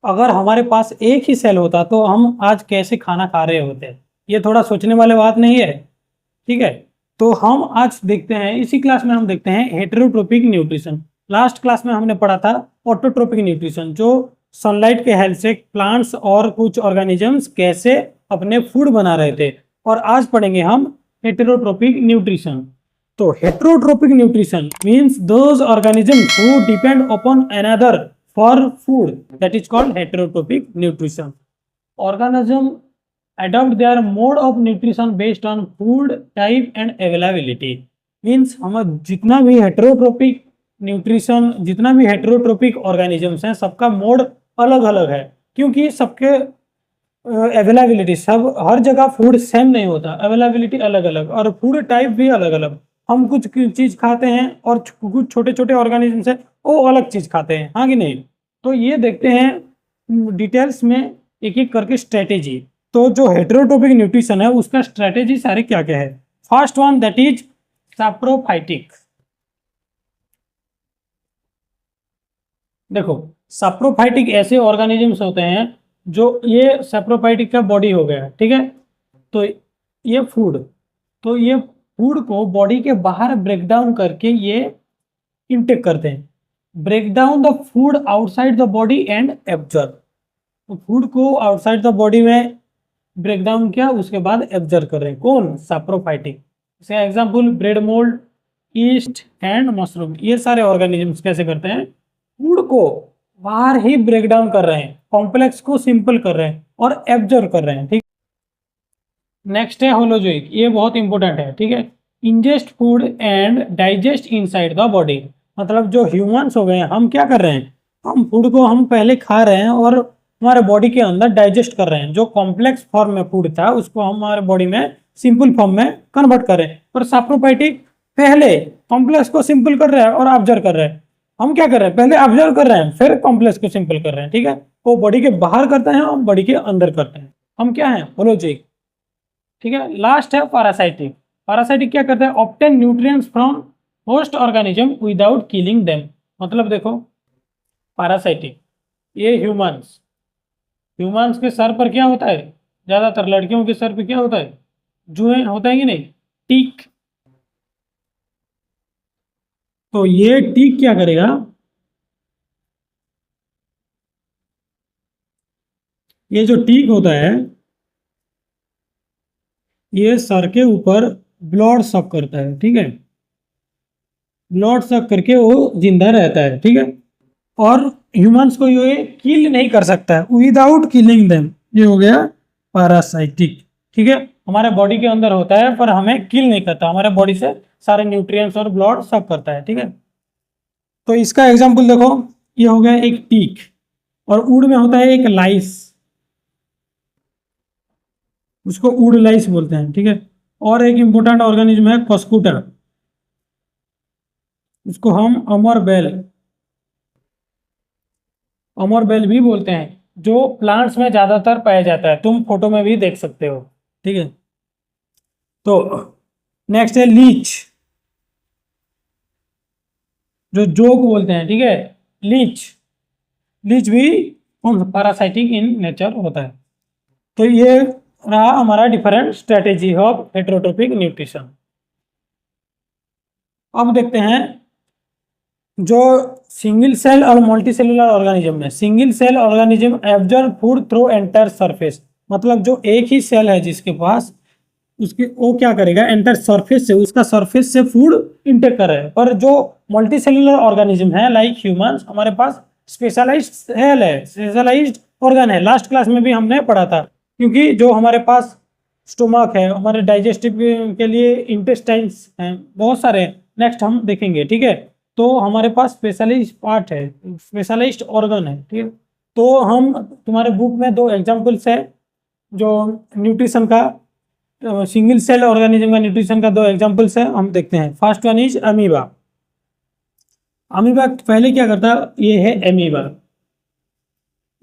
अगर हमारे पास एक ही सेल होता तो हम आज कैसे खाना खा रहे होते। ये थोड़ा सोचने वाली बात नहीं है, ठीक है। तो हम आज देखते हैं, इसी क्लास में हम देखते हैं हेटेरोट्रोपिक न्यूट्रिशन। लास्ट क्लास में हमने पढ़ा था ऑटोट्रोपिक न्यूट्रिशन, जो सनलाइट के हेल्प से प्लांट्स और कुछ ऑर्गेनिजम्स कैसे अपने फूड बना रहे थे। और आज पढ़ेंगे हम हेटेरोट्रोपिक न्यूट्रिशन। तो heterotrophic nutrition means those organisms who depend upon another for food, that is called heterotrophic nutrition. Organism adopt their mode of nutrition based on food type and availability। Means हम जितना भी हेटेरोट्रोपिक nutrition, जितना भी हेटेरोट्रोपिक organisms हैं, सबका mode अलग अलग है, क्योंकि सबके अवेलेबिलिटी, सब हर जगह फूड सेम नहीं होता, अवेलेबिलिटी अलग अलग और फूड टाइप भी अलग अलग। हम कुछ चीज़ खाते हैं और कुछ छोटे छोटे ऑर्गेनिजम्स हैं वो अलग चीज़ खाते हैं, हाँ कि नहीं। तो ये देखते हैं डिटेल्स में एक एक करके स्ट्रेटेजी। तो जो हेटेरोट्रोपिक न्यूट्रिशन है उसका स्ट्रेटेजी सारे क्या क्या है। First one that is saprophytic. देखो सैप्रोफाइटिक ऐसे ऑर्गेनिजम्स होते हैं जो, ये सैप्रोफाइटिक का बॉडी हो गया, ठीक है। तो ये फूड, तो ये फूड को बॉडी के बाहर ब्रेक डाउन करके ये इनटेक करते हैं। Break down the food outside the body and absorb. तो फूड को आउटसाइड द बॉडी में ब्रेक डाउन किया, उसके बाद एब्जॉर्ब कर रहे हैं, कौन, सैप्रोफाइटिक। जैसे example bread mould, east and mushroom, ये सारे ऑर्गेनिजम्स कैसे करते हैं, फूड को बाहर ही ब्रेक डाउन कर रहे हैं, कॉम्प्लेक्स को सिंपल कर रहे हैं और एब्जॉर्ब कर रहे हैं, ठीक। नेक्स्ट है होलोजोइक, ये बहुत इंपॉर्टेंट है, ठीक है। Ingest food and digest inside the body. मतलब जो ह्यूमंस हो गए हैं, हम क्या कर रहे हैं, हम फूड को हम पहले खा रहे हैं और हमारे बॉडी के अंदर डाइजेस्ट कर रहे हैं। जो कॉम्प्लेक्स फॉर्म में फूड था उसको हम हमारे बॉडी में सिंपल फॉर्म में कन्वर्ट कर रहे हैं। पर सैप्रोफाइटिक पहले कॉम्प्लेक्स को सिंपल कर रहे हैं और ऑब्जर्व कर रहे हैं। हम क्या कर रहे हैं, पहले ऑब्जर्व कर रहे हैं फिर कॉम्प्लेक्स को सिंपल कर रहे हैं, ठीक है। वो बॉडी के बाहर करते हैं, हम बॉडी के अंदर करते हैं। हम क्या है, होलोजोइक, ठीक है। लास्ट है पैरासाइटिक। पैरासाइटिक क्या करते हैं, obtain nutrients from host organism without killing them. मतलब देखो पैरासाइटिक, ये ह्यूमंस के सर पर क्या होता है, ज्यादातर लड़कियों के सर पे क्या होता है, जुएं होता है कि नहीं, टीक। तो ये टीक क्या करेगा, ये जो टीक होता है ये सर के ऊपर ब्लड सक करता है, ठीक है। ब्लड सक करके वो जिंदा रहता है, ठीक है। और ह्यूमंस को ये किल नहीं कर सकता है विदाउट किलिंग देम, ये हो गया पैरासाइटिक, ठीक है। हमारे बॉडी के अंदर होता है पर हमें किल नहीं करता, हमारे बॉडी से सारे न्यूट्रिएंट्स और ब्लड सक करता है, ठीक है। तो इसका एग्जांपल देखो, ये हो गया एक टीक, और उड़ में होता है एक लाइस, उसको उड़ लाइस बोलते हैं, ठीक है। और एक इंपॉर्टेंट ऑर्गेनिज्म है कॉस्कुटा, उसको हम अमर बेल भी बोलते हैं, जो प्लांट्स में ज्यादातर पाया जाता है, तुम फोटो में भी देख सकते हो, ठीक है। तो नेक्स्ट है लीच, जो जोक बोलते हैं, ठीक है। लीच भी पैरासाइटिक इन नेचर होता है। तो ये रहा हमारा different strategy of heterotrophic nutrition. अब देखते हैं जो सिंगल सेल और मल्टी सेलुलर ऑर्गेनिज्म है। Single cell organism absorb food through entire surface. मतलब जो एक ही सेल है जिसके पास, उसके वो क्या करेगा, एंटायर सरफेस से, उसका सरफेस से फूड इंटेक कर रहे हैं। पर जो मल्टी सेलुलर ऑर्गेनिज्म है लाइक ह्यूमंस, हमारे पास स्पेशलाइज्ड सेल है, स्पेशलाइज्ड ऑर्गन है। लास्ट क्लास में भी हमने पढ़ा था, क्योंकि जो हमारे पास स्टोमक है, हमारे डाइजेस्टिव के लिए इंटेस्टाइन्स हैं, बहुत सारे हैं, नेक्स्ट हम देखेंगे, ठीक है। तो हमारे पास स्पेशलाइज्ड पार्ट है, स्पेशलाइज्ड ऑर्गन है, ठीक है। तो हम तुम्हारे बुक में दो एग्जांपल्स है जो न्यूट्रिशन का, सिंगल सेल ऑर्गेनिज्म का न्यूट्रिशन का दो एग्जांपल्स है, हम देखते हैं। First one is amoeba. Amoeba पहले क्या करता है, ये है अमीबा,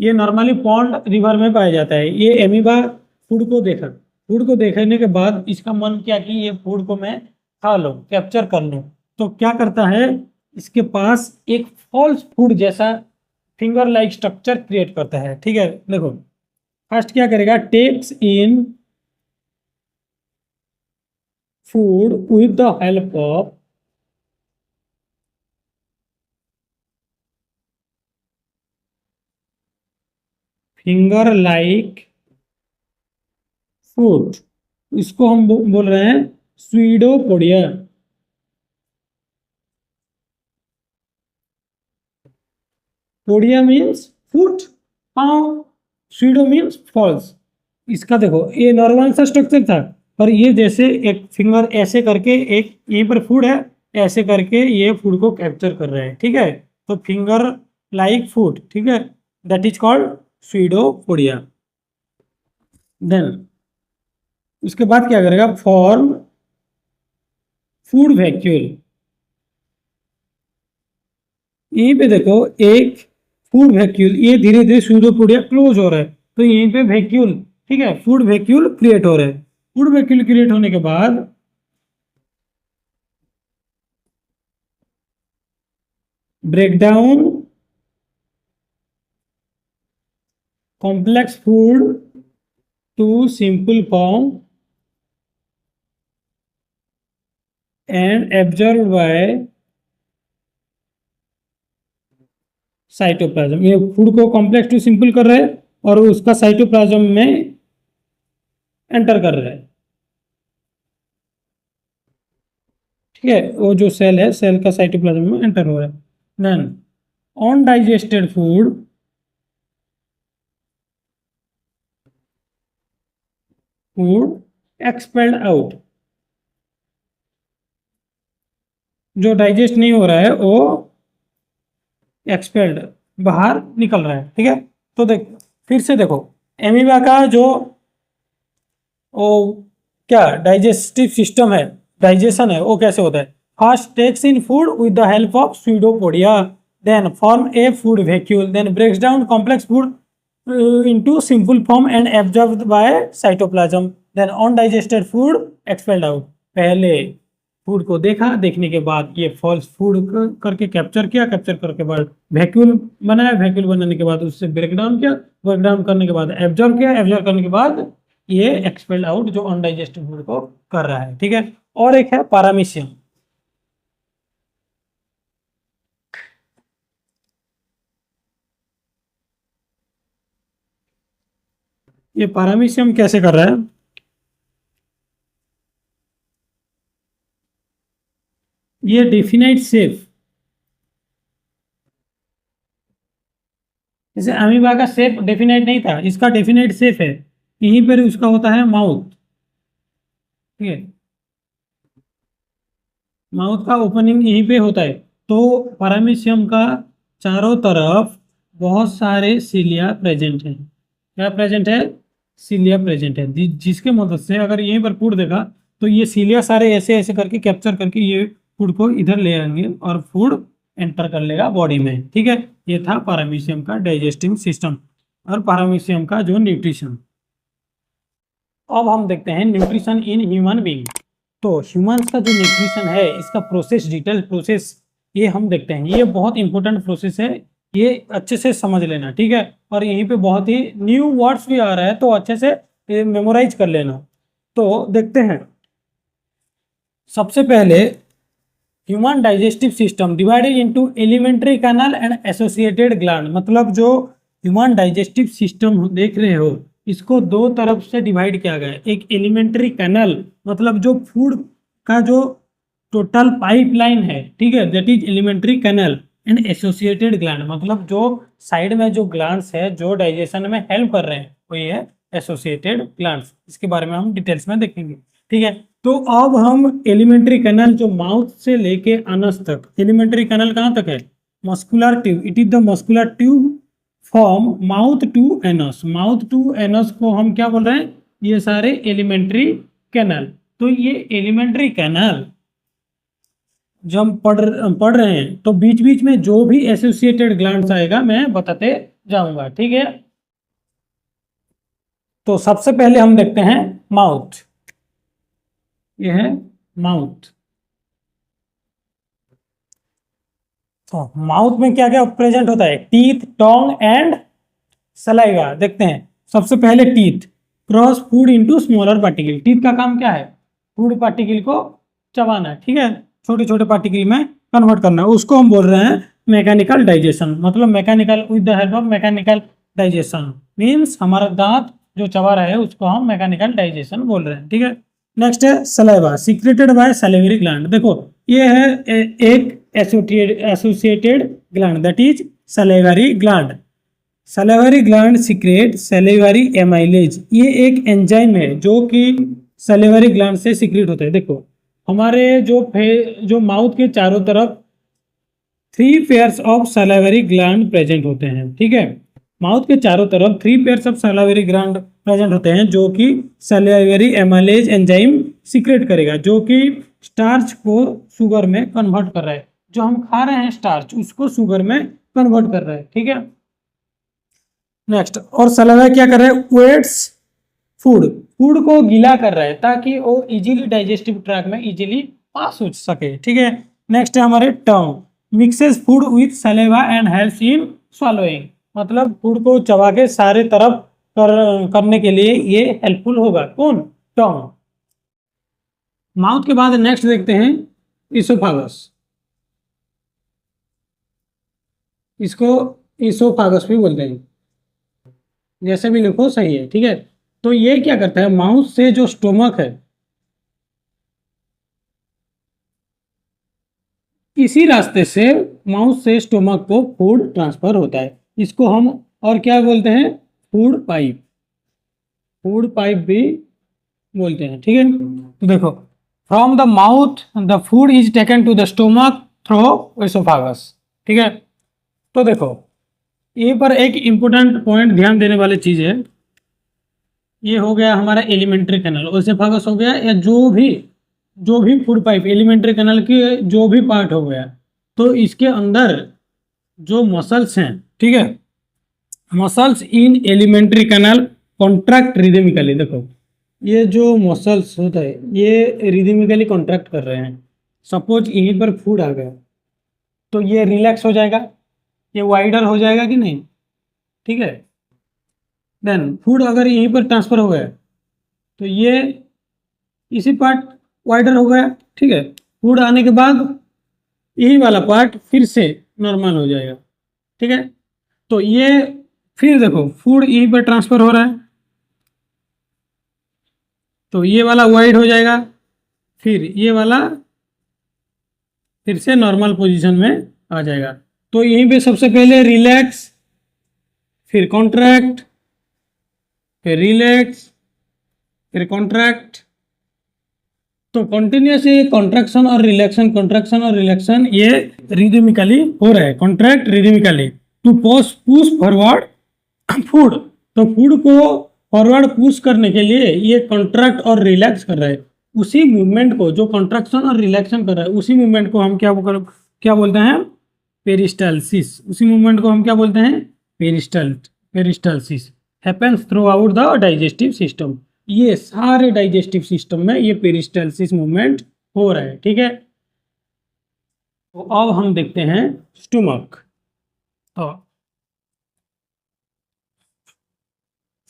ये नॉर्मली पॉन्ड रिवर में पाया जाता है। ये अमीबा फूड को देखने के बाद इसका मन किया कि ये फूड को मैं खा लूं, कैप्चर कर लूं। तो क्या करता है, इसके पास एक फॉल्स फूड जैसा फिंगर लाइक स्ट्रक्चर क्रिएट करता है। ठीक है, देखो फर्स्ट क्या करेगा, takes in food with the help of finger like food, इसको हम बोल रहे हैं स्यूडोपोडिया। पोडिया मीन्स फुट, पाँव, स्यूडो मीन्स फॉल्स। इसका देखो ये नॉर्मल सा स्ट्रक्चर था, पर ये जैसे एक फिंगर ऐसे करके, एक यहीं पर फूड है, ऐसे करके ये फूड को कैप्चर कर रहे हैं। ठीक है, तो फिंगर लाइक फूड, ठीक है, that is called pseudopodia. Then उसके बाद क्या करेगा, फॉर्म फूड वैक्यूल। यहीं पे देखो एक फूड वैक्यूल, ये धीरे धीरे स्यूडोपोडिया क्लोज हो रहा है, तो यहीं पे वैक्यूल, ठीक है, फूड वैक्यूल क्रिएट हो रहा है। फूड वैक्यूल क्रिएट होने के बाद break down complex food to simple form and absorb by cytoplasm. ये फूड को कॉम्प्लेक्स टू सिंपल कर रहा है और उसका साइटोप्लाज्म में एंटर कर रहा है। ठीक है, वो जो सेल है, सेल का साइटोप्लाज्म में एंटर हो रहा है। Then undigested food expelled out, जो डाइजेस्ट नहीं हो रहा है वो एक्सपेल्ड, बाहर निकल रहा है। ठीक है, तो देख फिर से देखो एमीबा का जो वो क्या डाइजेस्टिव सिस्टम है, डाइजेशन है, वो कैसे होता है, first takes in food with the help of pseudopodia, then form a food vacuole, then breaks down complex food into simple form and absorbed by cytoplasm, then undigested food expelled out। पहले food को देखा, देखने के बाद ये false food करके capture किया, capture करके बाद वैक्यूल बनाया, वैक्यूल बनाने के बाद उससे ब्रेक डाउन किया, ब्रेक डाउन करने के बाद एब्जॉर्ब किया, एब्जॉर्ब करने के बाद ये एक्सपेल्ड आउट जो अनडाइजेस्टेड फूड को कर रहा है। ठीक है, और एक है पैरामीशियम। ये पैरामीशियम कैसे कर रहा है, ये डेफिनाइट शेप, जैसे अमीबा का शेप डेफिनाइट नहीं था, इसका डेफिनाइट शेप है। यहीं पर उसका होता है माउथ। ठीक है, माउथ का ओपनिंग यहीं पे होता है। तो पैरामीशियम का चारों तरफ बहुत सारे सीलिया प्रेजेंट हैं। क्या प्रेजेंट है, सीलिया प्रेजेंट है, जिसके मदद से अगर यहीं पर फूड देखा तो ये सीलिया सारे ऐसे ऐसे करके कैप्चर करके ये फूड को इधर ले आएंगे और फूड एंटर कर लेगा बॉडी में। ठीक है, ये था पैरामीशियम का डाइजेस्टिव सिस्टम और पैरामीशियम का जो न्यूट्रिशन। अब हम देखते हैं न्यूट्रिशन इन ह्यूमन बीइंग। तो ह्यूमंस का जो न्यूट्रिशन है, इसका प्रोसेस, डिटेल प्रोसेस, ये हम देखते हैं। ये बहुत इंपॉर्टेंट प्रोसेस है, ये अच्छे से समझ लेना। ठीक है, और यहीं पे बहुत ही न्यू वर्ड्स भी आ रहा है, तो अच्छे से मेमोराइज कर लेना। तो देखते हैं, सबसे पहले human digestive system divided into alimentary canal and associated gland. मतलब जो ह्यूमन डाइजेस्टिव सिस्टम देख रहे हो, इसको दो तरफ से डिवाइड किया गया है। एक एलिमेंट्री कैनाल, मतलब जो फूड का जो टोटल पाइपलाइन है, ठीक है, that is alimentary canal, and associated gland, मतलब जो साइड में जो ग्लैंड्स है जो डाइजेशन में हेल्प कर रहे हैं, वो ये है एसोसिएटेड ग्लैंड्स। इसके बारे में हम डिटेल्स में देखेंगे। ठीक है, तो अब हम एलिमेंट्री कैनाल जो माउथ से लेके अनस तक, एलिमेंट्री कैनाल कहाँ तक है, muscular tube, it is the muscular tube from mouth to anus. Mouth to anus को हम क्या बोल रहे हैं, ये सारे एलिमेंट्री कैनाल। तो ये एलिमेंट्री कैनाल जब हम पढ़ रहे हैं, तो बीच बीच में जो भी एसोसिएटेड ग्लैंड्स आएगा मैं बताते जाऊंगा। ठीक है, तो सबसे पहले हम देखते हैं माउथ। ये है माउथ। तो माउथ में क्या क्या प्रेजेंट होता है, टीथ, टोंग एंड सलाइवा। देखते हैं सबसे पहले teeth, cross food into smaller particle. Teeth का काम क्या है, फूड पार्टिकल को चबाना है, ठीक है, छोटे छोटे पार्टिकल में कन्वर्ट करना है, उसको हम बोल रहे हैं मैकेनिकल डाइजेशन। मतलब mechanical with the help of mechanical digestion means हमारा दांत जो चबा रहा है उसको हम मैकेनिकल डाइजेशन बोल रहे हैं, ठीक है। नेक्स्ट है saliva, secreted by salivary gland. देखो ये है एक associated gland that is salivary gland. Salivary gland secret salivary amylase. ये एक एंजाइम है जो कि सैलिवरी ग्लैंड से सीक्रेट होता है। देखो हमारे जो माउथ के चारों तरफ 3 pairs of salivary gland present होते हैं, ठीक है। माउथ के चारों तरफ 3 pairs of salivary gland present होते हैं जो कि सैलिवरी एमाइलेज एंजाइम सीक्रेट करेगा, जो कि स्टार्च को शुगर में कन्वर्ट कर रहा है। जो हम खा रहे हैं स्टार्च उसको शुगर में कन्वर्ट कर रहा है, ठीक है। नेक्स्ट, और सलाइवा क्या कर रहा है, वेट्स फूड, फूड को गीला कर रहा है ताकि वो इजीली डाइजेस्टिव ट्रैक में इजीली पास हो सके, ठीक है। नेक्स्ट है हमारे tongue, mixes food with saliva and helps in swallowing। मतलब फूड को चबा के सारे तरफ करने के लिए ये हेल्पफुल होगा, कौन, टंग। माउथ के बाद नेक्स्ट देखते हैं इसोफागस। इसको इसोफागस भी बोलते हैं, जैसे भी लिखो सही है, ठीक है। तो ये क्या करता है, माउथ से जो स्टोमक है इसी रास्ते से माउथ से स्टोमक को फूड ट्रांसफर होता है। इसको हम और क्या बोलते हैं, फूड पाइप, फूड पाइप भी बोलते हैं, ठीक है। तो देखो from the mouth the food is taken to the stomach through oesophagus, ठीक है। तो देखो ये पर एक इंपॉर्टेंट पॉइंट ध्यान देने वाली चीज है, ये हो गया हमारा एलिमेंट्री कैनल, ओएसोफागस हो गया, या जो भी फूड पाइप एलिमेंट्री कैनल के जो भी पार्ट हो गया। तो इसके अंदर जो मसल्स हैं, ठीक है, muscles in alimentary canal contract rhythmically. देखो ये जो मसल्स होता है ये रिदमिकली कॉन्ट्रैक्ट कर रहे हैं। सपोज यहीं पर फूड आ गया तो ये रिलैक्स हो जाएगा, ये वाइडर हो जाएगा कि नहीं, ठीक है। देन फूड अगर यहीं पर ट्रांसफर हो गया तो ये इसी पार्ट वाइडर हो गया, ठीक है। फूड आने के बाद यही वाला पार्ट फिर से नॉर्मल हो जाएगा, ठीक है। तो ये फिर देखो फूड यहीं पर ट्रांसफर हो रहा है तो ये वाला वाइड हो जाएगा, फिर ये वाला फिर से नॉर्मल पोजीशन में आ जाएगा। तो यहीं पे सबसे पहले रिलैक्स, फिर कॉन्ट्रैक्ट, फिर रिलैक्स, फिर कॉन्ट्रैक्ट। तो कंटिन्यूस ये कॉन्ट्रैक्शन और रिलैक्शन ये रिदमिकली हो रहा है, contract rhythmically to push forward food. तो फूड को फॉरवर्ड पुश करने के लिए ये कॉन्ट्रैक्ट और रिलैक्स कर रहा है। उसी मूवमेंट को जो कॉन्ट्रैक्शन और रिलैक्शन कर रहा है उसी मूवमेंट को हम क्या बोलते हैं, पेरिस्टाल्सिस। उसी मूवमेंट को हम क्या बोलते हैं, peristalsis happens through out the digestive system. ये सारे डाइजेस्टिव सिस्टम में ये पेरिस्टाल्सिस मूवमेंट हो रहा है, ठीक है। तो अब हम देखते हैं स्टोमक। तो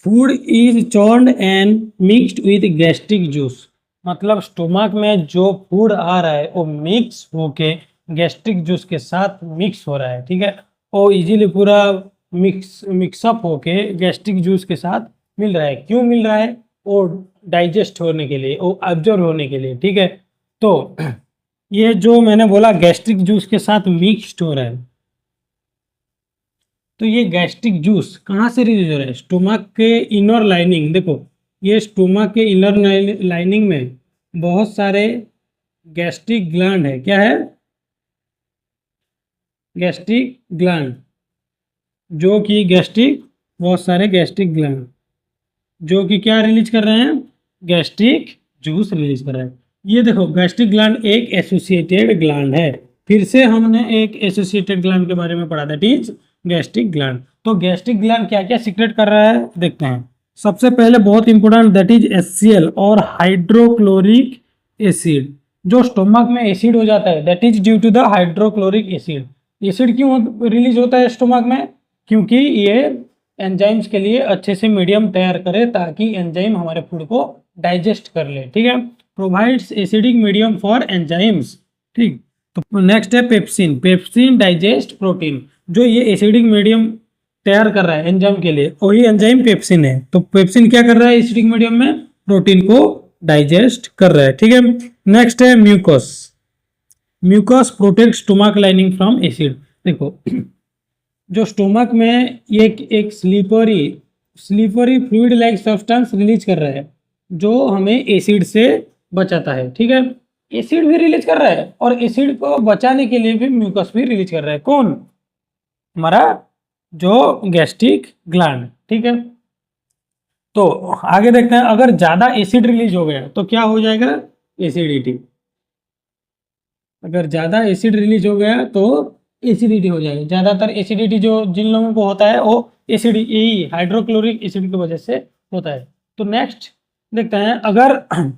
food is churned and mixed with gastric juice. मतलब स्टोमक में जो फूड आ रहा है वो मिक्स होके गैस्ट्रिक जूस के साथ मिक्स हो रहा है, ठीक है। और इजीली पूरा मिक्सअप होके गैस्ट्रिक जूस के साथ मिल रहा है। क्यों मिल रहा है, वो डाइजेस्ट होने के लिए, वो ऑब्जर्व होने के लिए, ठीक है। तो ये जो मैंने बोला गैस्ट्रिक जूस के साथ मिक्स्ड हो रहा है, तो ये गैस्ट्रिक जूस कहाँ से रिलीज हो रहा है, स्टोमक के इनर लाइनिंग। देखो ये स्टोमक के इनर लाइनिंग में बहुत सारे गैस्ट्रिक ग्लैंड है। क्या है, गैस्ट्रिक ग्लैंड, जो कि बहुत सारे गैस्ट्रिक ग्लैंड जो कि क्या रिलीज कर रहे हैं, गैस्ट्रिक जूस रिलीज कर रहे हैं। ये देखो गैस्ट्रिक ग्लैंड एक एसोसिएटेड ग्लैंड है। फिर से हमने एक एसोसिएटेड ग्लैंड के बारे में पढ़ा, दैट इज गैस्ट्रिक ग्लैंड। तो गैस्ट्रिक ग्लैंड क्या क्या सीक्रेट कर रहा है देखते हैं। सबसे पहले बहुत इंपॉर्टेंट दैट इज HCl और हाइड्रोक्लोरिक एसिड। जो स्टोमक में एसिड हो जाता है that is due to the hydrochloric acid. Acid क्यों रिलीज होता है स्टोमक में? क्योंकि ये एंजाइम्स के लिए अच्छे से मीडियम तैयार करे ताकि एंजाइम हमारे फूड को डाइजेस्ट कर ले, ठीक है। Provides acidic medium for enzymes, ठीक। तो नेक्स्ट है पेप्सिन। Pepsin digest protein. जो ये एसिडिक मीडियम तैयार कर रहा है एंजाइम के लिए, वही एंजाइम पेप्सिन है। तो पेप्सिन क्या कर रहा है एसिडिक मीडियम में? प्रोटीन को डाइजेस्ट कर रहा है, ठीक है। नेक्स्ट है mucus. Mucus protect stomach lining from acid. देखो जो स्टोमक में ये एक slippery slippery fluid like substance release कर रहा है जो हमें एसिड से बचाता है, ठीक है। एसिड भी रिलीज कर रहा है और एसिड को बचाने के लिए भी म्यूकस भी रिलीज कर रहा है। कौन? हमारा जो गैस्ट्रिक ग्लैंड, ठीक है। तो आगे देखते हैं, अगर ज्यादा एसिड रिलीज हो गया तो क्या हो जाएगा? एसिडिटी। अगर ज्यादा एसिड रिलीज हो गया तो एसिडिटी हो जाएगी। ज्यादातर एसिडिटी जो जिन लोगों को होता है वो एसिड यही हाइड्रोक्लोरिक एसिड की वजह से होता है। तो नेक्स्ट देखते हैं, अगर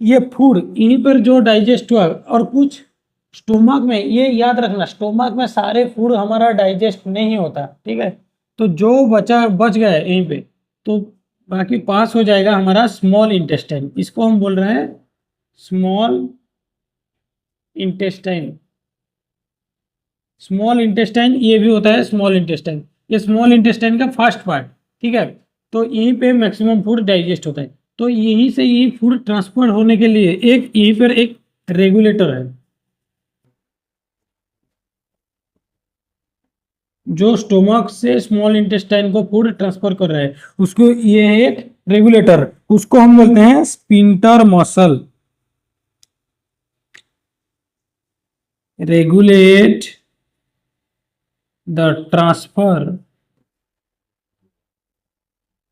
ये फूड यहीं पर जो डाइजेस्ट हुआ और कुछ स्टोमक में, ये याद रखना स्टोमक में सारे फूड हमारा डाइजेस्ट नहीं होता, ठीक है। तो जो बच गया है यहीं पे, तो बाकी पास हो जाएगा हमारा स्मॉल इंटेस्टाइन। इसको हम बोल रहे हैं स्मॉल इंटेस्टाइन। स्मॉल इंटेस्टाइन ये भी होता है स्मॉल इंटेस्टाइन। ये स्मॉल इंटेस्टाइन का फर्स्ट पार्ट, ठीक है। तो यहीं पे मैक्सिमम फूड डाइजेस्ट होता है। तो यहीं से यही फूड ट्रांसफर होने के लिए एक यहीं पर एक रेगुलेटर है जो स्टोमक से स्मॉल इंटेस्टाइन को फूड ट्रांसफर कर रहा है। उसको ये है एक रेगुलेटर, उसको हम बोलते हैं sphincter muscle. Regulate the transfer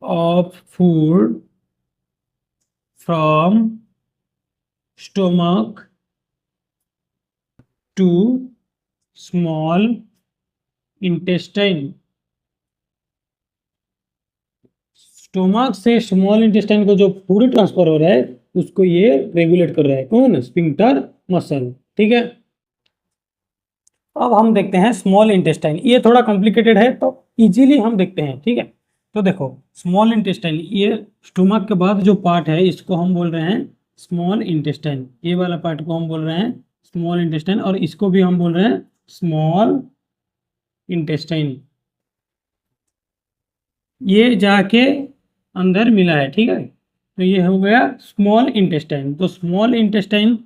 of food from stomach to small intestine। Stomach से स्मॉल इंटेस्टाइन को जो फूड ट्रांसफर हो रहा है उसको ये रेगुलेट कर रहा है। कौन? स्फिंक्टर मसल, ठीक है। अब हम देखते हैं स्मॉल इंटेस्टाइन। ये थोड़ा कॉम्प्लिकेटेड है तो इजीली हम देखते हैं, ठीक है। तो देखो स्मॉल इंटेस्टाइन, ये स्टोमक के बाद जो पार्ट है इसको हम बोल रहे हैं स्मॉल इंटेस्टाइन। ये वाला पार्ट को हम बोल रहे हैं स्मॉल इंटेस्टाइन और इसको भी हम बोल रहे हैं स्मॉल इंटेस्टाइन। ये जाके अंदर मिला है, ठीक है। तो ये हो गया स्मॉल इंटेस्टाइन। तो स्मॉल इंटेस्टाइन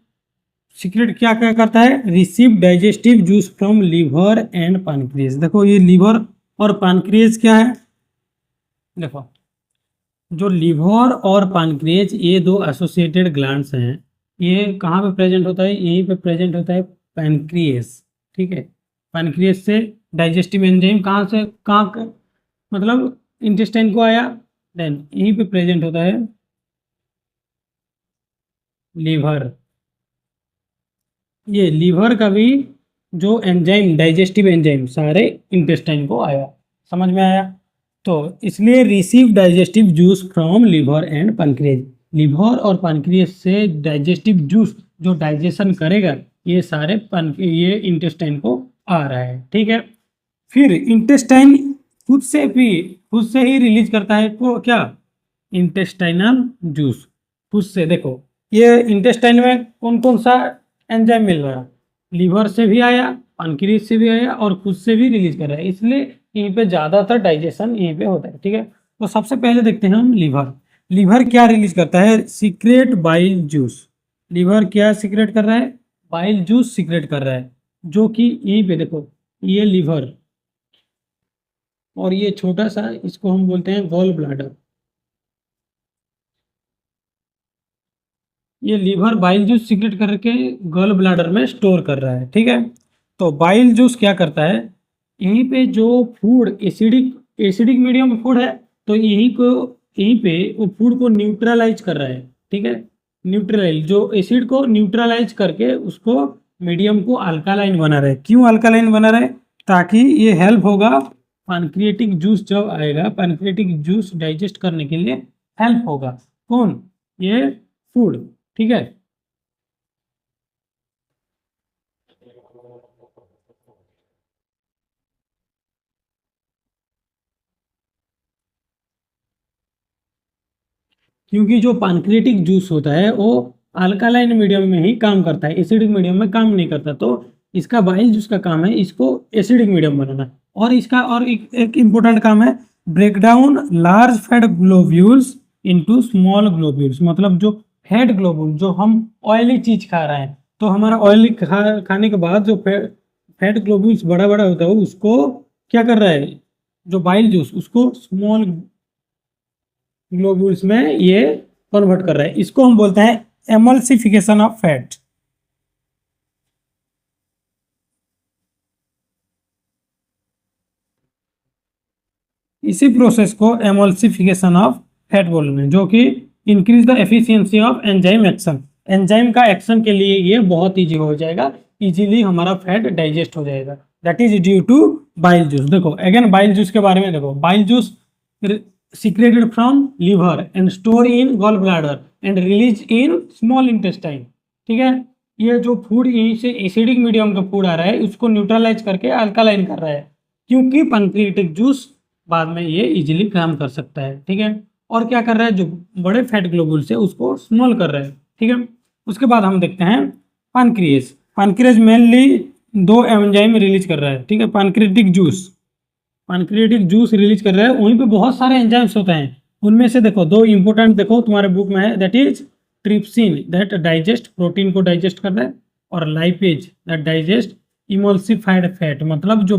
सीक्रेट क्या क्या करता है? Receive digestive juice from liver and pancreas. देखो ये लीवर और पैनक्रियास क्या है? देखो जो लीवर और पैनक्रियास ये दो एसोसिएटेड ग्लैंड्स हैं। ये कहाँ पे प्रेजेंट होता है? यहीं पे प्रेजेंट होता है पैनक्रियास, ठीक है। पैनक्रियास से डाइजेस्टिव एंजाइम मतलब इंटेस्टाइन को आया, देन यहीं पे प्रेजेंट होता है लीवर। ये लीवर का भी जो एंजाइम डाइजेस्टिव एंजाइम सारे इंटेस्टाइन को आया। समझ में आया? तो इसलिए receive digestive juice from liver and pancreas. Liver और पैनक्रियाज से डाइजेस्टिव जूस जो डाइजेशन करेगा ये सारे ये इंटेस्टाइन को आ रहा है, ठीक है। फिर इंटेस्टाइन खुद से ही रिलीज करता है को क्या? Intestinal juice. खुद से। देखो ये इंटेस्टाइन में कौन कौन सा एंजाइम मिल रहा है? लीवर से भी आया, पैनक्रियाज से भी आया और खुद से भी रिलीज कर रहा है, इसलिए यहीं पे ज्यादातर डाइजेशन यहीं पे होता है, ठीक है। तो सबसे पहले देखते हैं हम लीवर। लीवर क्या रिलीज करता है? Secret bile juice. लीवर क्या सीक्रेट कर रहा है? बाइल जूस सीक्रेट कर रहा है, जो कि यहीं पे देखो ये लीवर और ये छोटा सा इसको हम बोलते हैं गॉल ब्लैडर। ये लीवर बाइल जूस सीक्रेट करके गॉल ब्लैडर में स्टोर कर रहा है, ठीक है। तो बाइल जूस क्या करता है? यहीं पे जो फूड एसिडिक मीडियम फूड है तो यहीं पे वो फूड को न्यूट्रलाइज कर रहा है, ठीक है। न्यूट्रलाइज जो एसिड को न्यूट्रलाइज करके उसको मीडियम को अल्कालाइन बना रहा है। क्यों अल्कालाइन बना रहा है? ताकि ये हेल्प होगा पैनक्रियाटिक जूस जब आएगा, पैनक्रियाटिक जूस डाइजेस्ट करने के लिए हेल्प होगा। कौन? ये फूड, ठीक है। क्योंकि जो पैनक्रियाटिक जूस होता है वो अल्कालाइन मीडियम में ही काम करता है, एसिडिक मीडियम में काम नहीं करता। तो इसका बाइल जूस का काम है इसको एसिडिक मीडियम बनाना। और इसका और एक इम्पोर्टेंट काम है break down large fat globules into small globules. मतलब जो फैट ग्लोब्यूल, जो हम ऑयली चीज खा रहे हैं, तो हमारा ऑयली खाने के बाद जो फैट ग्लोब्यूल्स बड़ा बड़ा होता है उसको क्या कर रहा है, जो बाइल जूस उसको स्मॉल ग्लोब्यूल्स में ये कन्वर्ट कर रहा है। इसको हम बोलते हैं एमल्सिफिकेशन ऑफ फैट। इसी प्रोसेस को एमल्सिफिकेशन ऑफ फैट बोल रहे हैं, जो कि increase the efficiency of enzyme action. Enzyme का एक्शन के लिए ये बहुत ईजी हो जाएगा, इजीली हमारा फैट डाइजेस्ट हो जाएगा। That is due to bile juice. देखो अगेन बाइल जूस के बारे में देखो, bile juice secreted from liver and stored in gall bladder and released in small intestine। ठीक है, ये जो फूड से एसिडिक मीडियम का फूड आ रहा है उसको न्यूट्रलाइज करके अल्कालाइन कर रहा है, क्योंकि पैनक्रियाटिक जूस बाद में ये इजीली काम कर सकता है। ठीक है, और क्या कर रहा है, जो बड़े फैट ग्लोबुल से उसको स्मॉल कर रहा है। ठीक है, उसके बाद हम देखते हैं पैनक्रिएज। पैनक्रिएज मेनली दो एंजाइम रिलीज कर रहा है। ठीक है, pancreatic juice, pancreatic juice release कर रहा है, वहीं पे बहुत सारे एंजाइम्स होते हैं। उनमें से देखो दो इंपॉर्टेंट, देखो तुम्हारे बुक में है, that is trypsin that digest protein को डाइजेस्ट कर रहा है, और lipase that digest emulsified fat. मतलब जो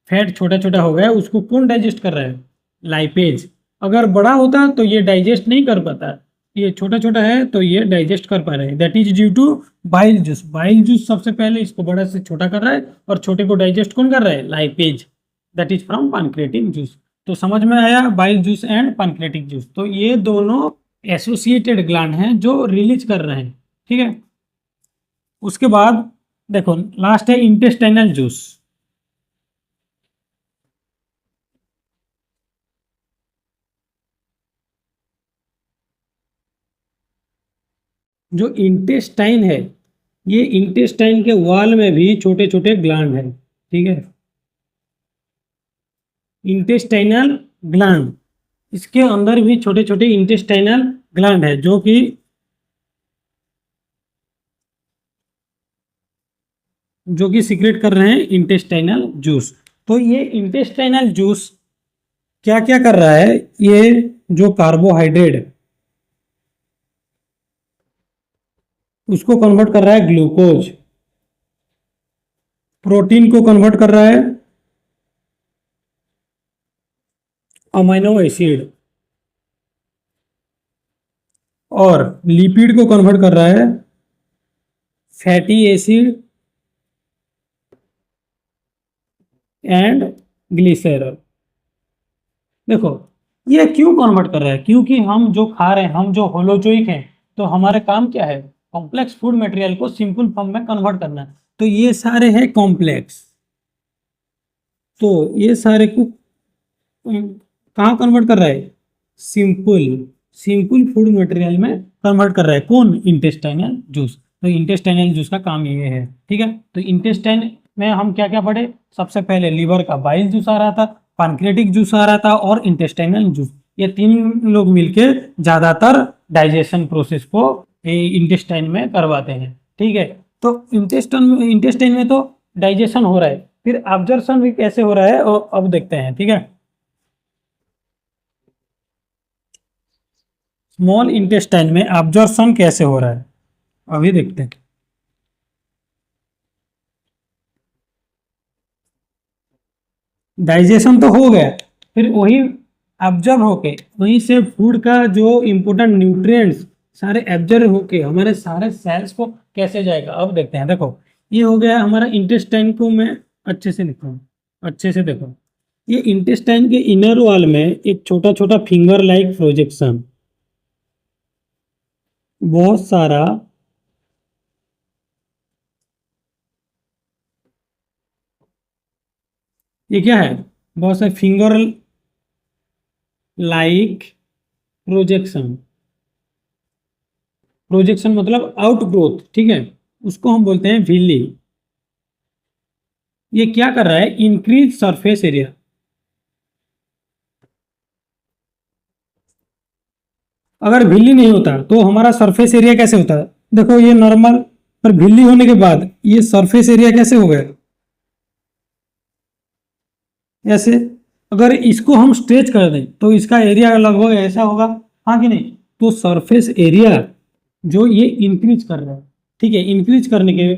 फैट छोटा छोटा हो गया है उसको कौन डाइजेस्ट कर रहा है, लाइपेज। अगर बड़ा होता तो ये डाइजेस्ट नहीं कर पाता, ये छोटा छोटा है तो ये डाइजेस्ट कर पा रहे हैं। That is due to bile juice. Bile juice सबसे पहले इसको बड़ा से छोटा कर रहा है, और छोटे को डाइजेस्ट कौन कर रहा है, lipase. That is from pancreatic juice. तो समझ में आया bile juice and pancreatic juice. तो ये दोनों एसोसिएटेड ग्लैंड हैं जो रिलीज कर रहे हैं। ठीक है, उसके बाद देखो लास्ट है इंटेस्टाइनल जूस। जो इंटेस्टाइन है, ये इंटेस्टाइन के वॉल में भी छोटे छोटे ग्लैंड हैं। ठीक है, इंटेस्टाइनल ग्लैंड, इसके अंदर भी छोटे छोटे इंटेस्टाइनल ग्लैंड है जो कि सीक्रेट कर रहे हैं इंटेस्टाइनल जूस। तो ये इंटेस्टाइनल जूस क्या क्या कर रहा है, ये जो कार्बोहाइड्रेट उसको कन्वर्ट कर रहा है ग्लूकोज, प्रोटीन को कन्वर्ट कर रहा है अमीनो एसिड, और लिपिड को कन्वर्ट कर रहा है फैटी एसिड एंड ग्लिसरॉल। देखो ये क्यों कन्वर्ट कर रहा है, क्योंकि हम जो खा रहे हैं, हम जो होलोजोइक हैं, तो हमारे काम क्या है, कॉम्प्लेक्स फूड मटेरियल को सिंपल फॉर्म में कन्वर्ट करना है। तो ये सारे हैं कॉम्प्लेक्स, तो ये सारे को कहाँ कन्वर्ट कर रहा है, सिंपल सिंपल फूड मटेरियल में कन्वर्ट कर रहा है। कौन, इंटेस्टाइनल जूस। तो इंटेस्टाइनल जूस का काम ये है। ठीक है, तो इंटेस्टाइन में हम क्या क्या पढ़े, सबसे पहले लीवर का बाइल जूस आ रहा था, पैनक्रियाटिक जूस आ रहा था, और इंटेस्टाइनल जूस। ये तीन लोग मिलके ज्यादातर डाइजेशन प्रोसेस को इंटेस्टाइन में करवाते हैं। ठीक है, तो इंटेस्टाइन में तो डाइजेशन हो रहा है, फिर एब्जॉर्प्शन भी कैसे हो रहा है और अब देखते हैं। ठीक है, स्मॉल इंटेस्टाइन में एब्जॉर्प्शन कैसे हो रहा है अभी देखते हैं। डाइजेशन तो हो गया, फिर वही एब्जॉर्ब होके वहीं से फूड का जो इंपॉर्टेंट न्यूट्रिएंट्स सारे एब्जॉर्ब होके हमारे सारे सेल्स को कैसे जाएगा अब देखते हैं। देखो ये हो गया हमारा इंटेस्टाइन को मैं अच्छे से लिखता हूँ, अच्छे से देखो। ये इंटेस्टाइन के इनर वॉल में एक छोटा छोटा फिंगर लाइक प्रोजेक्शन, बहुत सारा ये क्या है, बहुत सारे फिंगर लाइक प्रोजेक्शन। प्रोजेक्शन मतलब आउट ग्रोथ। ठीक है, उसको हम बोलते हैं विली। ये क्या कर रहा है, इंक्रीज सरफेस एरिया। अगर झिल्ली नहीं होता तो हमारा सरफेस एरिया कैसे होता है? देखो ये नॉर्मल, पर झिल्ली होने के बाद ये सरफेस एरिया कैसे हो गया? ऐसे। अगर इसको हम स्ट्रेच कर दें तो इसका एरिया लगभग ऐसा होगा, हाँ कि नहीं? तो सरफेस एरिया जो ये इंक्रीज कर रहा है, ठीक है, इंक्रीज करने के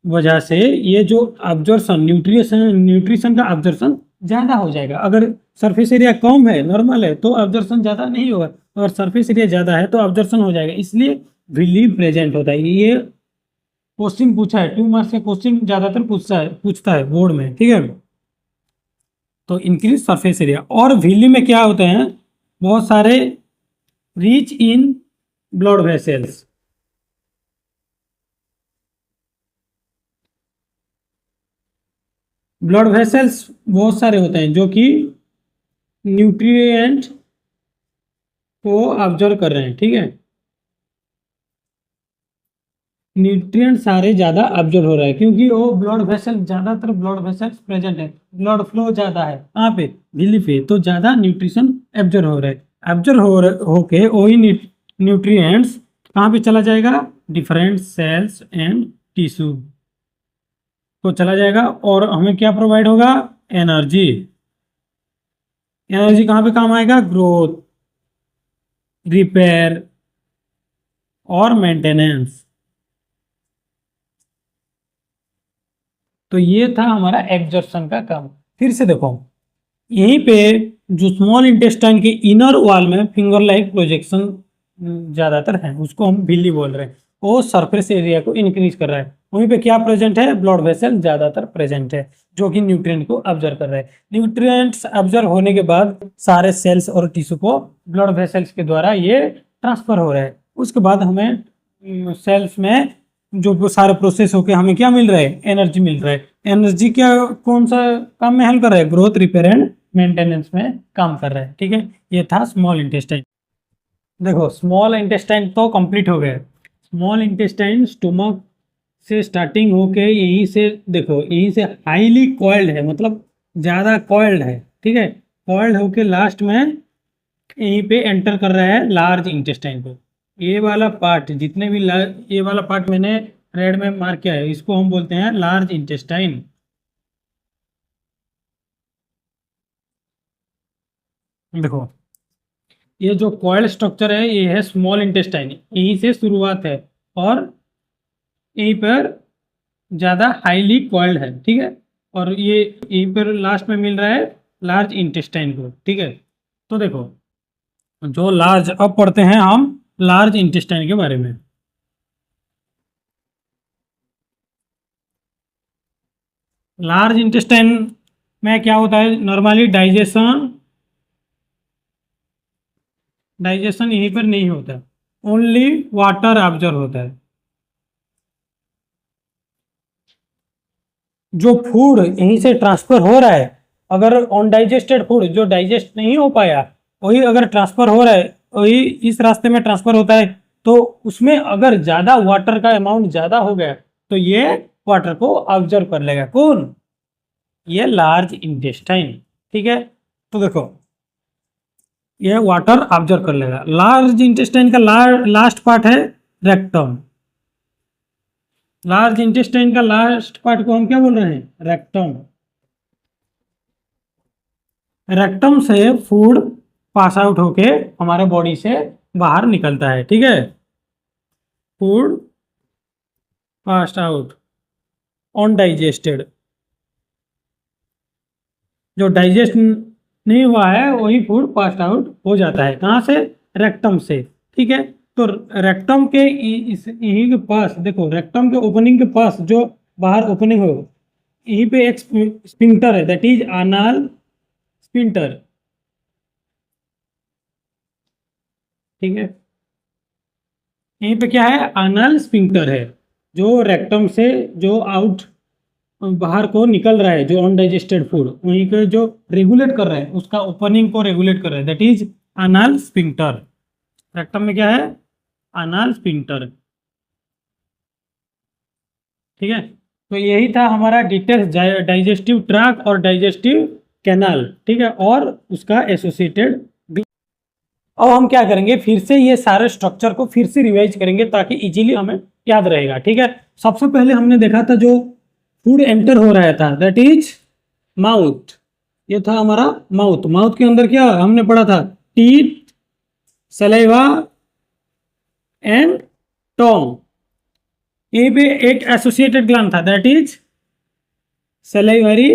वजह से ये जो ऑब्जर्शन न्यूट्रिशन का ऑब्जर्शन ज़्यादा हो जाएगा। अगर सरफेस एरिया कम है, नॉर्मल है, तो ऑब्जर्शन ज़्यादा नहीं होगा। अगर सरफेस एरिया ज़्यादा है तो ऑब्जर्शन हो जाएगा, इसलिए विली प्रेजेंट होता है। ये क्वेश्चन पूछा है, 2 मार्क्स का क्वेश्चन ज़्यादातर पूछता है बोर्ड में, ठीक है। तो इंक्रीज सरफेस एरिया। और विली में क्या होते हैं? बहुत सारे rich in blood vessels, blood vessels बहुत सारे होते हैं जो कि न्यूट्रिएंट को ऑब्जर्व कर रहे हैं, ठीक है। न्यूट्रिएंट सारे ज़्यादा ऑब्जर्व हो रहा है क्योंकि वो ब्लड वेसल, ज़्यादातर ब्लड वेसल्स प्रेजेंट है, ब्लड फ्लो ज़्यादा है कहाँ पे? झिल्ली पे, तो ज़्यादा न्यूट्रिशन एब्जर्व हो रहा है। एब्जर्व होके वही न्यूट्रिएंट्स कहाँ पे चला जाएगा? डिफरेंट सेल्स एंड टिश्यू को चला जाएगा और हमें क्या प्रोवाइड होगा? एनर्जी। एनर्जी कहाँ पे काम आएगा? ग्रोथ, रिपेयर और मेंटेनेंस। तो ये था हमारा एब्जॉर्प्शन का काम। फिर से देखो, यहीं पे जो स्मॉल इंटेस्टाइन के इनर वॉल में फिंगर लाइक प्रोजेक्शन ज़्यादातर है, उसको हम विली बोल रहे हैं। वो सरफेस एरिया को इंक्रीज कर रहा है। वहीं पे क्या प्रेजेंट है? ब्लड वेसल ज़्यादातर प्रेजेंट है जो कि न्यूट्रिएंट को ऑब्जर्व कर रहा है। न्यूट्रिएंट्स ऑब्जर्व होने के बाद सारे सेल्स और टिश्यू को ब्लड वेसल्स के द्वारा ये ट्रांसफर हो रहा है। उसके बाद हमें सेल्स में जो वो सारे प्रोसेस होके हमें क्या मिल रहा है? एनर्जी मिल रहा है। एनर्जी क्या, कौन सा काम में हेल्प कर रहा है? ग्रोथ, रिपेयर एंड मेंटेनेंस में काम कर रहा है, ठीक है। ये था स्मॉल इंटेस्टाइन। देखो स्मॉल इंटेस्टाइन तो कंप्लीट हो गया। स्मॉल इंटेस्टाइन स्टोमक से स्टार्टिंग होके यहीं से, देखो यहीं से हाईली कॉइल्ड है, मतलब ज़्यादा कॉइल्ड है, ठीक है। कॉइल्ड होके लास्ट में यहीं पे एंटर कर रहा है लार्ज इंटेस्टाइन को। ये वाला पार्ट जितने भी ये वाला पार्ट मैंने रेड में मार्क किया है, इसको हम बोलते हैं लार्ज इंटेस्टाइन। देखो ये जो कॉइल स्ट्रक्चर है ये है स्मॉल इंटेस्टाइन, यहीं से शुरुआत है और यहीं पर ज़्यादा हाईली कॉइल्ड है, ठीक है। और ये यहीं पर लास्ट में मिल रहा है लार्ज इंटेस्टाइन को, ठीक है। तो देखो जो लार्ज, अब पढ़ते हैं हम लार्ज इंटेस्टाइन के बारे में। लार्ज इंटेस्टाइन में क्या होता है? नॉर्मली डाइजेशन यहीं पर नहीं होता, ओनली वाटर ऑब्जर्व होता है। जो फूड यहीं से ट्रांसफर हो रहा है, अगर अनडाइजेस्टेड फूड जो डाइजेस्ट नहीं हो पाया, वही अगर ट्रांसफर हो रहा है, वही इस रास्ते में ट्रांसफर होता है, तो उसमें अगर ज़्यादा वाटर का अमाउंट ज़्यादा हो गया तो ये वाटर को ऑब्जर्व कर लेगा। कौन? ये लार्ज इंटेस्टाइन, ठीक है। तो देखो ये वाटर ऑब्जर्व कर लेगा। लार्ज इंटेस्टाइन का लास्ट पार्ट है रेक्टम। लार्ज इंटेस्टाइन का लास्ट पार्ट को हम क्या बोल रहे हैं? रेक्टम। रेक्टम से फूड पास आउट होके हमारे बॉडी से बाहर निकलता है, ठीक है। फूड पास आउट अनडाइजेस्टेड, जो डाइजेस्ट नहीं हुआ है वही फूड पास आउट हो जाता है। कहाँ से? रेक्टम से, ठीक है। तो रेक्टम के यहीं के पास देखो, रेक्टम के ओपनिंग के पास जो बाहर ओपनिंग हो, यहीं पे एक स्पिंक्टर है, दैट इज एनल स्पिंक्टर, ठीक है। यहीं पे क्या है? एनल स्पिंक्टर है जो रेक्टम से जो आउट बाहर को निकल रहा है, जो अनडाइजेस्टेड फूड वहीं के जो रेगुलेट कर रहा है, उसका ओपनिंग को रेगुलेट कर रहा है, that is anal sphincter. Rectum में क्या है? एनल स्पिंक्टर, ठीक है। तो यही था हमारा डिटेल्स डाइजेस्टिव ट्रैक्ट और डाइजेस्टिव कैनाल, ठीक है, और उसका एसोसिएटेड। अब हम क्या करेंगे, फिर से ये सारे स्ट्रक्चर को फिर से रिवाइज करेंगे ताकि इजीली हमें याद रहेगा। ठीक है, सबसे पहले हमने देखा था जो फूड एंटर हो रहा था दैट इज माउथ। ये था हमारा माउथ। माउथ के अंदर क्या हमने पढ़ा था, टीथ, सलाइवा एंड टोंग। यहीं पे एक एसोसिएटेड ग्लैंड था दैट इज सलाइवरी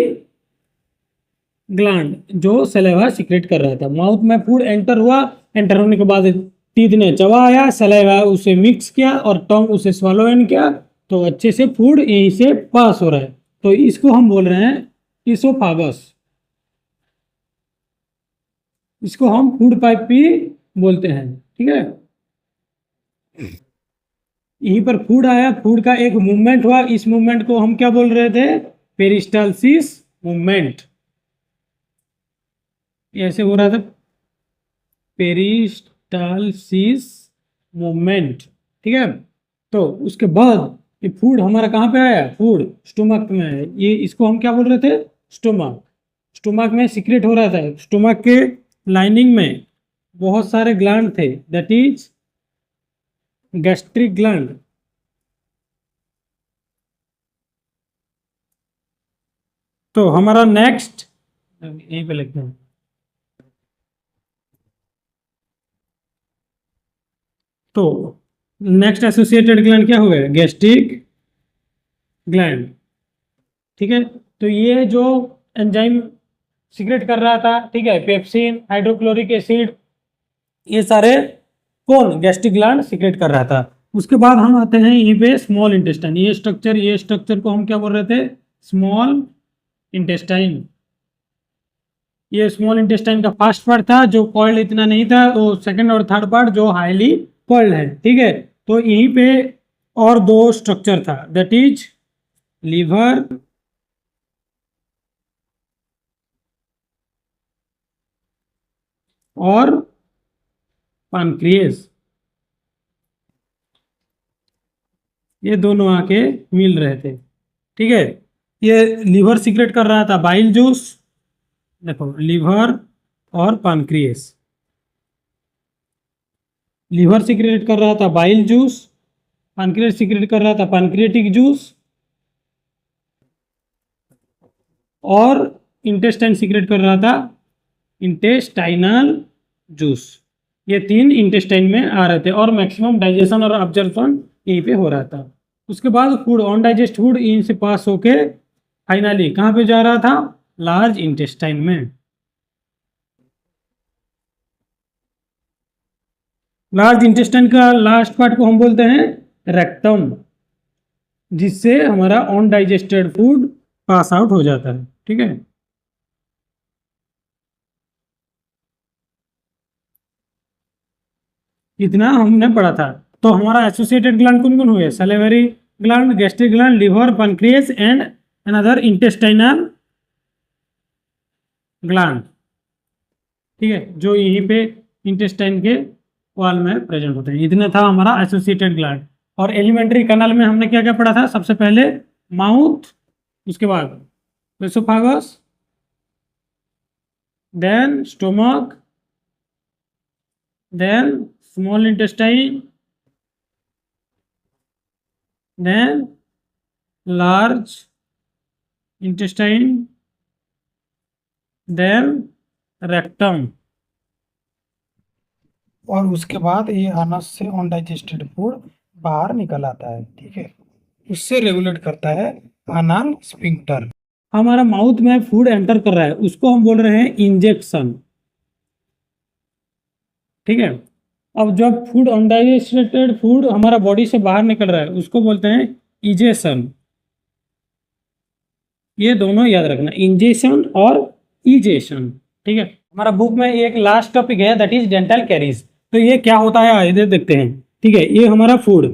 ग्लैंड, जो सलाइवा सीक्रेट कर रहा था। माउथ में फूड एंटर हुआ, एंटर होने के बाद टीथ ने चबाया, सलाइवा उसे मिक्स किया और टोंग उसे स्वालो इन किया, तो अच्छे से फूड यहीं से पास हो रहा है। तो इसको हम बोल रहे हैं इसोफागस। इसको हम फूड पाइप भी बोलते हैं। ठीक है, यहीं पर फूड आया, फूड का एक मूवमेंट हुआ, इस मूवमेंट को हम क्या बोल रहे थे, पेरिस्टालसिस मूवमेंट। ऐसे हो रहा था पेरिस्टालसिस मूवमेंट। ठीक है, तो उसके बाद ये फूड हमारा कहाँ पे आया, फूड स्टोमक में है। ये इसको हम क्या बोल रहे थे, स्टोमक। स्टोमक में सीक्रेट हो रहा था। स्टोमक के लाइनिंग में बहुत सारे ग्लैंड थे दैट इज गैस्ट्रिक ग्लैंड। तो हमारा नेक्स्ट यहीं पे लिखते हैं। तो नेक्स्ट एसोसिएटेड ग्लैंड क्या हो गया, गैस्ट्रिक ग्लैंड। ठीक है, तो ये जो एंजाइम सीक्रेट कर रहा था, ठीक है, पेप्सिन, हाइड्रोक्लोरिक एसिड, ये सारे कौन, गैस्ट्रिक ग्लैंड सीक्रेट कर रहा था। उसके बाद हम आते हैं यहीं पे स्मॉल इंटेस्टाइन। ये स्ट्रक्चर को हम क्या बोल रहे थे, स्मॉल इंटेस्टाइन। ये स्मॉल इंटेस्टाइन का फर्स्ट पार्ट था जो कॉइल्ड इतना नहीं था, वो सेकंड और थर्ड पार्ट जो हाईली कॉइल्ड है। ठीक है, तो यहीं पे और दो स्ट्रक्चर था दैट इज लीवर और पैनक्रियास। ये दोनों आके मिल रहे थे। ठीक है, ये लीवर सीक्रेट कर रहा था बाइल जूस, देखो लीवर और पैनक्रियास। लीवर सीक्रेट कर रहा था बाइल जूस, पैनक्रियास सीक्रेट कर रहा था पैनक्रियाटिक जूस, और इंटेस्टाइन सीक्रेट कर रहा था इंटेस्टाइनल जूस। ये तीन इंटेस्टाइन में आ रहे थे और मैक्सिमम डाइजेशन और ऑब्जर्प्शन यहीं पे हो रहा था। उसके बाद फूड ऑन डाइजेस्ट फूड यहीं से पास होके फाइनली कहाँ पे जा रहा था, लार्ज इंटेस्टाइन में। लार्ज इंटेस्टाइन का लास्ट पार्ट को हम बोलते हैं रेक्टम, जिससे हमारा on digested food pass out हो जाता है। ठीक है, इतना हमने पढ़ा था। तो हमारा एसोसिएटेड ग्लैंड कौन कौन हुए, salivary gland, gastric gland, liver, pancreas and another intestinal gland. ठीक है, जो यहीं पे इंटेस्टाइन के वॉल में प्रेजेंट होते हैं। इतना था हमारा एसोसिएटेड ग्लैंड। और एलिमेंट्री कैनाल में हमने क्या क्या पढ़ा था, सबसे पहले माउथ, उसके बाद oesophagus, then stomach, then small intestine, then large intestine, then rectum, और उसके बाद ये अनस से अनडाइजेस्टेड फूड बाहर निकल आता है। ठीक है, उससे रेगुलेट करता है अनल स्फिंक्टर। हमारा माउथ में फूड एंटर कर रहा है, उसको हम बोल रहे हैं इंजेक्शन। ठीक है, अब जब फूड अनडाइजेस्टेड फूड हमारा बॉडी से बाहर निकल रहा है उसको बोलते हैं इजेशन। ये दोनों याद रखना, इंजेशन और इजेशन। ठीक है, हमारा बुक में एक लास्ट टॉपिक है दैट इज डेंटल कैरीज। तो ये क्या होता है इधर देखते हैं। ठीक है, ये हमारा फूड,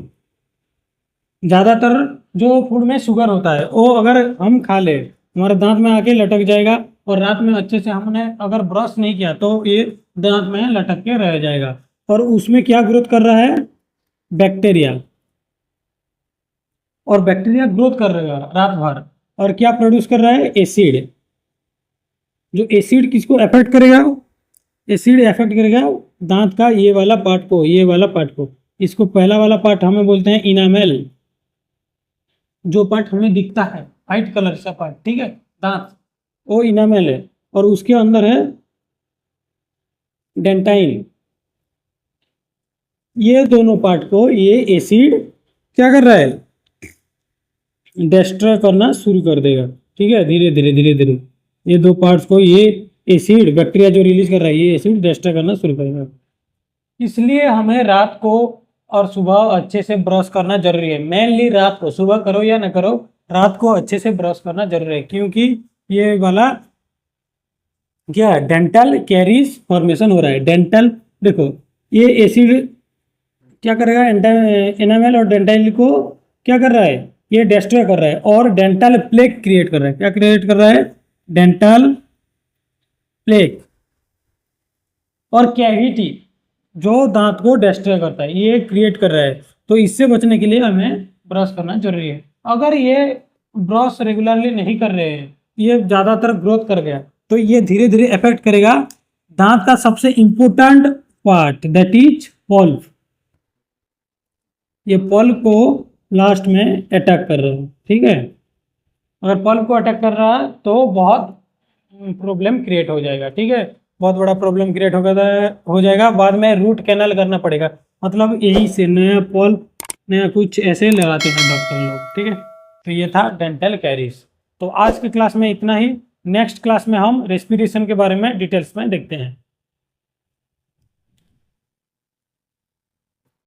ज़्यादातर जो फूड में शुगर होता है वो अगर हम खा ले हमारे दांत में आके लटक जाएगा, और रात में अच्छे से हमने अगर ब्रश नहीं किया तो ये दांत में लटक के रह जाएगा। और उसमें क्या ग्रोथ कर रहा है, बैक्टीरिया, और बैक्टीरिया ग्रोथ कर रहा है रात भर, और क्या प्रोड्यूस कर रहा है, एसिड। जो एसिड किसको अफेक्ट करेगा, एसिड अफेक्ट करेगा दांत का ये वाला पार्ट को, ये वाला पार्ट को। इसको पहला वाला पार्ट हमें बोलते हैं इनामेल, जो पार्ट हमें दिखता है व्हाइट कलर का पार्ट, ठीक है, दांत, वो इनामेल है। और उसके अंदर है डेंटाइन। ये दोनों पार्ट को ये एसिड क्या कर रहा है, डिस्ट्रॉय करना शुरू कर देगा, ठीक है, धीरे धीरे धीरे धीरे। ये दो पार्ट्स को ये एसिड, बैक्टीरिया जो रिलीज कर रहा है, ये एसिड डिस्ट्रॉय करना शुरू करेगा। इसलिए हमें रात को और सुबह अच्छे से ब्रश करना जरूरी है। मेनली रात को, सुबह करो या ना करो, रात को अच्छे से ब्रश करना जरूरी है, क्योंकि ये वाला क्या डेंटल कैरीज फॉर्मेशन हो रहा है। डेंटल, देखो ये एसिड क्या करेगा, एनामेल और डेंटाइल को क्या कर रहा है, ये डिस्ट्रॉय कर रहा है और डेंटल प्लेक क्रिएट कर रहा है। क्या क्रिएट कर रहा है, डेंटल प्लेक और कैविटी, जो दांत को डिस्ट्रॉय करता है, ये क्रिएट कर रहा है। तो इससे बचने के लिए हमें ब्रश करना जरूरी है। अगर ये ब्रश रेगुलरली नहीं कर रहे हैं, ये ज़्यादातर ग्रोथ कर गया, तो ये धीरे धीरे इफेक्ट करेगा दांत का सबसे important part, that is pulp. ये पल्प को लास्ट में अटैक कर रहा है, ठीक है। अगर पल्प को अटैक कर रहा है तो बहुत प्रॉब्लम क्रिएट हो जाएगा, ठीक है, बहुत बड़ा प्रॉब्लम क्रिएट हो जाएगा। बाद में रूट कैनल करना पड़ेगा, मतलब यही से नया पल्प, नया कुछ ऐसे लगाते हैं डॉक्टर लोग, ठीक है। तो ये था डेंटल कैरीज। तो आज की क्लास में इतना ही। नेक्स्ट क्लास में हम रेस्पिरेशन के बारे में डिटेल्स में देखते हैं।